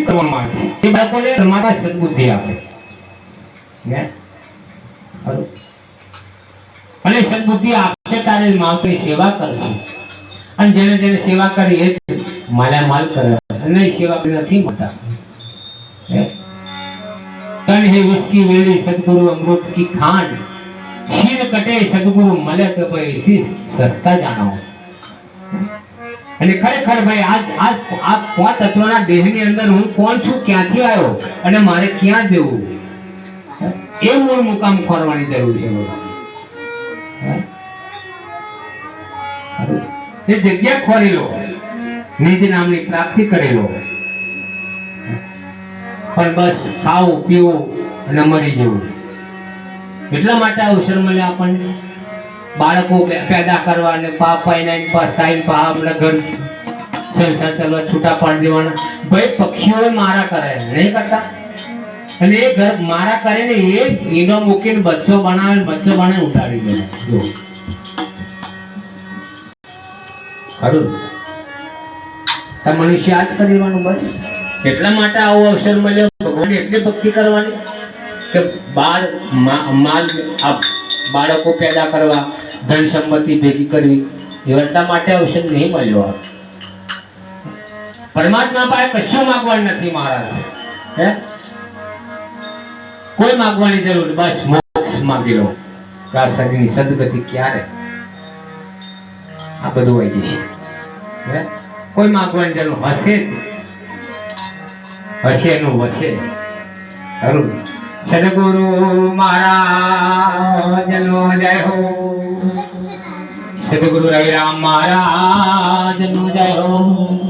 કરવામાં આવે છે એ બાળકોને તમારા સદબુદ્ધિ આપે અને સદબુદ્ધિ આપશે તારે માવતરની સેવા કરશે અને જેને જેને સેવા કરી એ માલામાલ કરે અને સેવા નથી મળતા तन है उसकी वेली सदगुरु अमृत की खान शीर कटे सदगुरु मले तो भाई इसी सस्ता जानो અને ખરેખર ભાઈ આજ આ પાંચ તત્વના દેહની અંદર હું કોણ છું ક્યાંથી આવ્યો અને મારે ક્યાં જવું એ મૂળ મુકામ ખોરવાની જરૂર છે એ જગ્યા ખોરી લો નિજ નામની પ્રાપ્તિ કરી લો પણ બસ ખાવું પીવું અને મરી જવું એટલા માટે અવસર મળે આપણને બાળકો પેદા કરવા અને ઘર સંસાર ચાલવા છૂટા પાડી દેવાના ભાઈ પક્ષીઓ મારા કરે નહીં કરતા અને એ ઘર મારા કરે ને એ ઈંડો મૂકીને બચ્ચો બનાવીને ઉતારી દે જો ખરું મનુષ્ય આ જ કરવાનું બસ એટલા માટે આવો અવસર મળ્યો ભગવાન એટલી ભક્તિ કરવાની કે બાળકો પેદા કરવા ધન સંપત્તિ ભેગી કરવી એટલા માટે અવસર નહીં મળ્યો પરમાત્મા પાસે કશું માંગવાનું નથી મહારાજ હે કોઈ માંગવાની જરૂર બસ મોક્ષ માંગી લો આ શરીરની સદગતિ ક્યારે આ બધું હોય જશે હે કોઈ માંગવાની જરૂર હશે નું વસે ખરું સદગુરુ મહારાજનો જય હો સદગુરુ રવિરામ મહારાજનો જય હો